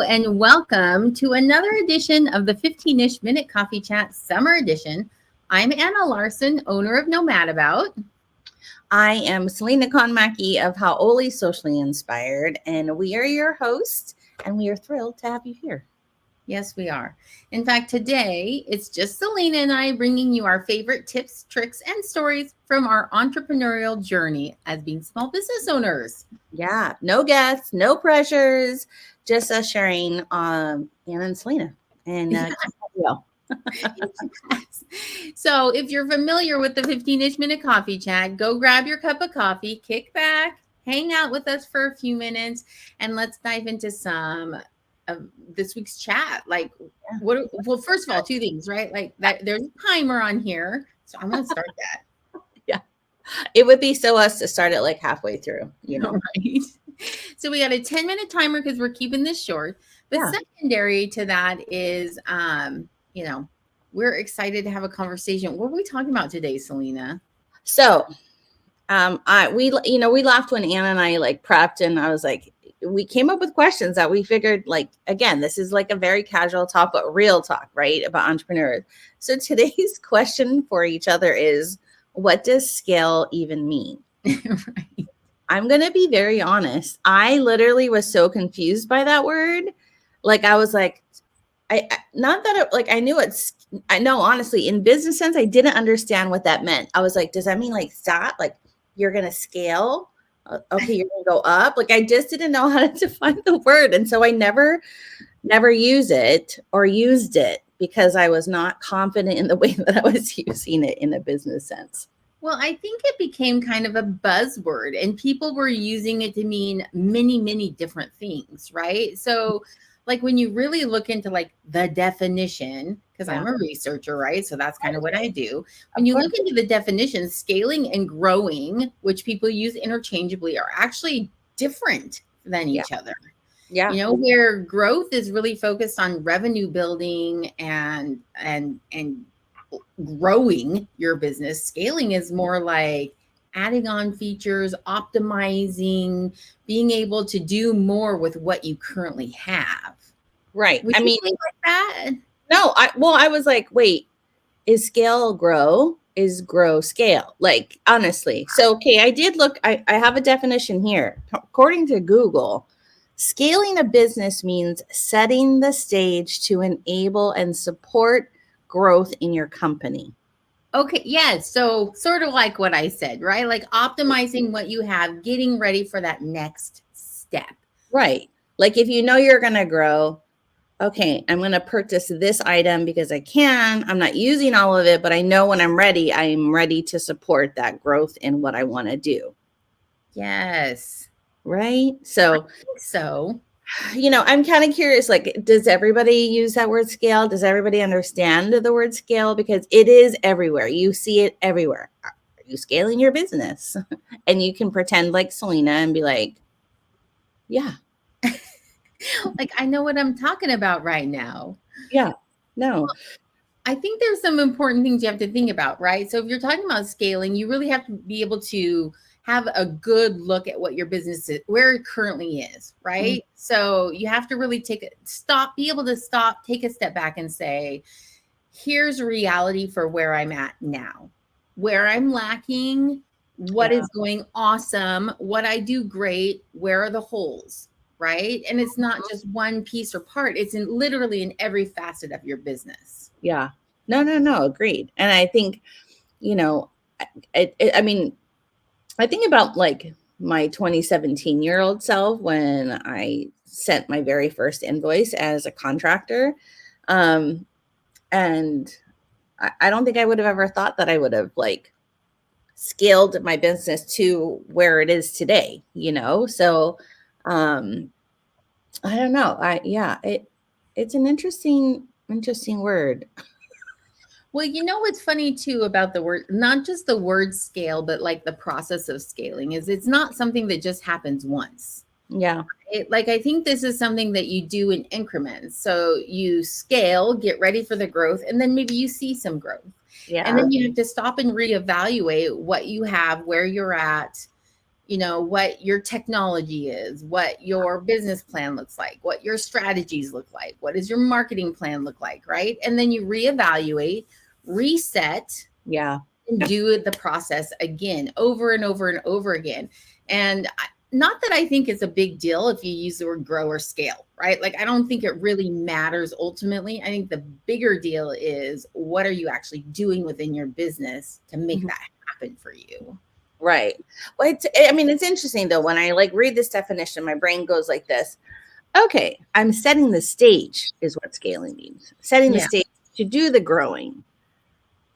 and welcome to another edition of the 15-ish Minute Coffee Chat Summer Edition. I'm Anna Larson, owner of Nomad About. I am Selena Conmackie of How Oli Socially Inspired, and we are your hosts, and we are thrilled to have you here. Yes, we are. In fact, today it's just Selena and I bringing you our favorite tips, tricks, and stories from our entrepreneurial journey as being small business owners. Yeah, no guests, no pressures, just us sharing Anna and Selena. And So if you're familiar with the 15-ish Minute Coffee Chat, go grab your cup of coffee, kick back, hang out with us for a few minutes, and let's dive into some of this week's chat. Well, first of all, two things, right? Like that, there's a timer on here, so I'm going to start that. Yeah, it would be so us to start it like halfway through, right? So we got a 10-minute timer because we're keeping this short. But secondary to that is, we're excited to have a conversation. What are we talking about today, Selena? So, we laughed when Anna and I prepped, and I was like, we came up with questions that we figured, again, this is like a very casual talk, but real talk, right? About entrepreneurs. So today's question for each other is, what does scale even mean? Right. I'm going to be very honest. I literally was so confused by that word. I was like, I know, honestly, in business sense, I didn't understand what that meant. I was like, does that mean stop? You're going to scale? Okay, you're going to go up. I just didn't know how to define the word. And so I never used it because I was not confident in the way that I was using it in a business sense. Well, I think it became kind of a buzzword and people were using it to mean many, many different things, right? So when you really look into the definition, because I'm a researcher, right? So that's kind of what I do. When you look into the definition, scaling and growing, which people use interchangeably, are actually different than each other. Yeah. Where growth is really focused on revenue building and growing your business. Scaling is more like adding on features, optimizing, being able to do more with what you currently have. Right. Would you think like that? No, I was like, wait, is scale grow? Is grow scale? Honestly. So, okay, I did look, I have a definition here. According to Google, scaling a business means setting the stage to enable and support growth in your company. Okay. Yes. So sort of like what I said, right? Optimizing what you have, getting ready for that next step. Right. If you're going to grow, okay, I'm going to purchase this item because I can. I'm not using all of it, but I know when I'm ready to support that growth in what I want to do. Yes. Right. So, I think so. I'm kind of curious, does everybody use that word scale? Does everybody understand the word scale? Because it is everywhere. You see it everywhere. Are you scaling your business? And you can pretend like Selena and be like, yeah. I know what I'm talking about right now. Yeah. No. Well, I think there's some important things you have to think about, right? So if you're talking about scaling, you really have to be able to have a good look at what your business is, where it currently is, right? Mm-hmm. So you have to really be able to stop, take a step back and say, here's reality for where I'm at now, where I'm lacking, what is going awesome, what I do great, where are the holes, right? And it's not just one piece or part. It's literally in every facet of your business. Yeah. No. Agreed. And I think, I think about my 2017-year-old self when I sent my very first invoice as a contractor. And I don't think I would have ever thought that I would have scaled my business to where it is today, So I don't know. It's an interesting word. Well, what's funny too about the word, not just the word scale, but the process of scaling is it's not something that just happens once. Yeah. Right? I think this is something that you do in increments. So you scale, get ready for the growth, and then maybe you see some growth. Yeah. And then you have to stop and reevaluate what you have, where you're at, what your technology is, what your business plan looks like, what your strategies look like, what does your marketing plan look like, right? And then you reevaluate, reset, Yeah. and do the process again, over and over and over again. And not that I think it's a big deal if you use the word grow or scale, right? Like, I don't think it really matters ultimately. I think the bigger deal is, what are you actually doing within your business to make that happen for you? Right. Well, it's interesting though. When I like read this definition, my brain goes like this. Okay, I'm setting the stage is what scaling means. Setting the Yeah. stage to do the growing.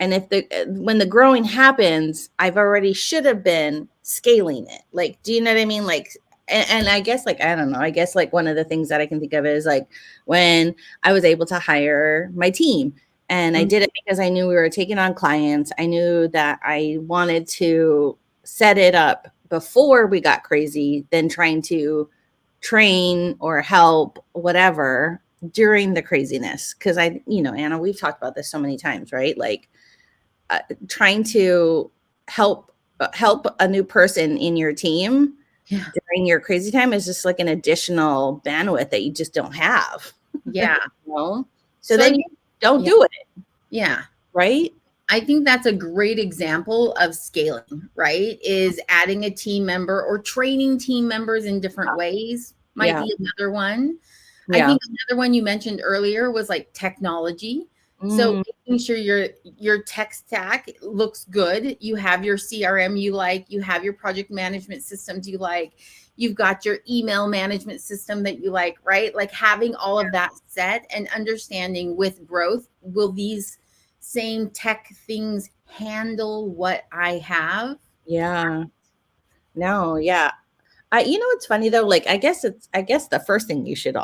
And when the growing happens, I've already should have been scaling it. Like, do you know what I mean? Like, and I guess like, I don't know, I guess like one of the things that I can think of is like when I was able to hire my team, and I did it because I knew we were taking on clients. I knew that I wanted to set it up before we got crazy, than trying to train or help whatever during the craziness. Cause Anna, we've talked about this so many times, right? Like, trying to help a new person in your team during your crazy time is just like an additional bandwidth that you just don't have. Yeah. So then you don't do it. Yeah. Right. I think that's a great example of scaling, right? Is adding a team member or training team members in different ways might be another one. I think another one you mentioned earlier was like technology. So making sure your tech stack looks good. You have your CRM you like, you have your project management systems you like, you've got your email management system that you like, right? Like, having all of that set and understanding with growth, will these same tech things handle what I have? Yeah. No, yeah. It's funny though. Like, I guess the first thing you should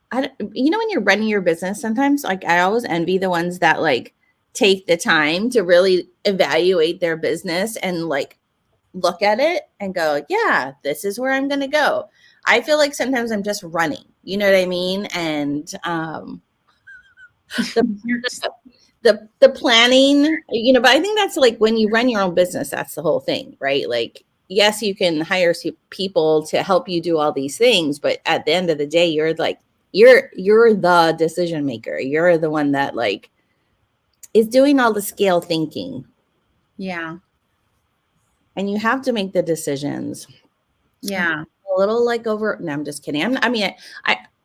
when you're running your business, sometimes like I always envy the ones that like take the time to really evaluate their business and like look at it and go, yeah, this is where I'm going to go. I feel like sometimes I'm just running, you know what I mean? And the planning, but I think that's like when you run your own business, that's the whole thing, right? Like, yes, you can hire people to help you do all these things, but at the end of the day, you're like, you're the decision maker. You're the one that like is doing all the scale thinking. Yeah. And you have to make the decisions. Yeah. A little like no, I'm just kidding.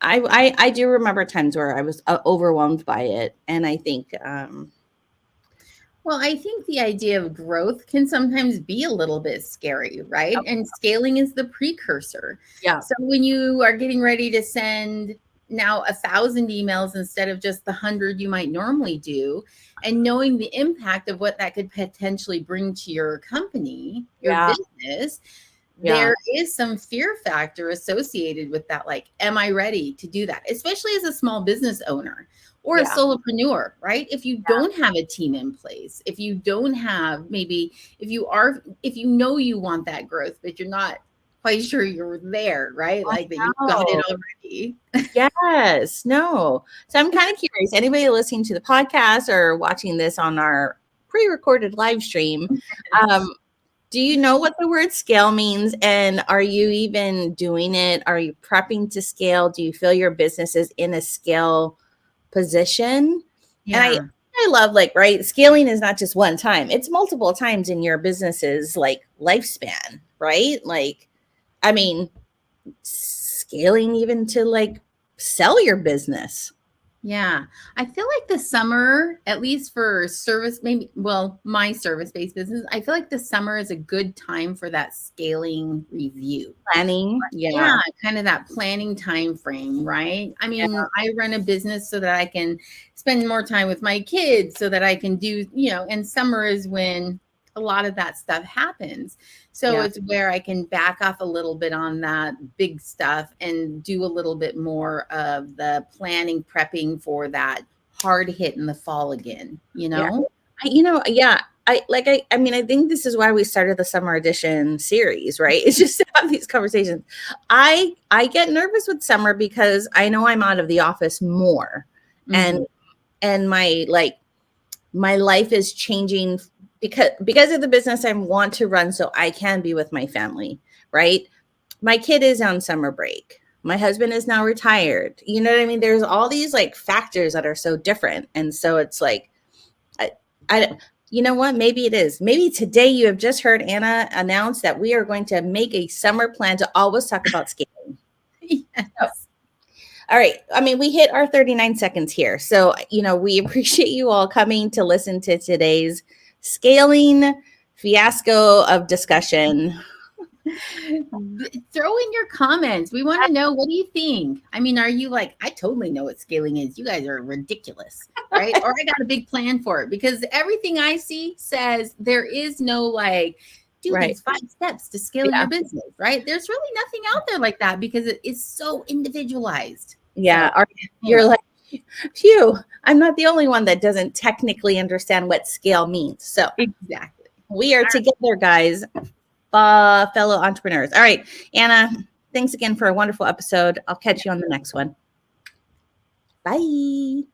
I do remember times where I was overwhelmed by it. And I think, well, I think the idea of growth can sometimes be a little bit scary, right? And scaling is the precursor. Yeah. So when you are getting ready to send now 1,000 emails instead of just the 100 you might normally do, and knowing the impact of what that could potentially bring to your company, your business, there is some fear factor associated with that. Like, am I ready to do that? Especially as a small business owner or a solopreneur, right? If you don't have a team in place, if you don't have, maybe if you know you want that growth, but you're not quite sure you're there, right? Like that you've got it already. Yes. No. So I'm kind of curious, anybody listening to the podcast or watching this on our pre-recorded live stream, do you know what the word scale means? And are you even doing it? Are you prepping to scale? Do you feel your business is in a scale position? Yeah. And I love, like, right, scaling is not just one time. It's multiple times in your business's like lifespan, right? Like, I mean, scaling even to like sell your business. Yeah. I feel like the summer, at least for service, my service-based business, I feel like the summer is a good time for that scaling review. Planning. Yeah, kind of that planning time frame, right? I mean, I run a business so that I can spend more time with my kids, so that I can do, and summer is when a lot of that stuff happens. So it's where I can back off a little bit on that big stuff and do a little bit more of the planning, prepping for that hard hit in the fall again, I think this is why we started the summer edition series, right? It's just to have these conversations. I get nervous with summer because I know I'm out of the office more, and my life is changing because of the business I want to run so I can be with my family, right? My kid is on summer break. My husband is now retired. You know what I mean? There's all these like factors that are so different. And so it's like, I you know what? Maybe it is. Maybe today you have just heard Anna announce that we are going to make a summer plan to always talk about scaling. Yes. All right. I mean, we hit our 39 seconds here. So, we appreciate you all coming to listen to today's scaling fiasco of discussion. Throw in your comments. We want to know, what do you think? I mean, are you like, I totally know what scaling is. You guys are ridiculous, right? Or I got a big plan for it, because everything I see says there is no like, do these 5 steps to scale your business, right? There's really nothing out there like that, because it is so individualized. Yeah. So, you're like, phew, I'm not the only one that doesn't technically understand what scale means. So exactly. We are together, guys. Fellow entrepreneurs. All right, Anna, thanks again for a wonderful episode. I'll catch you on the next one. Bye.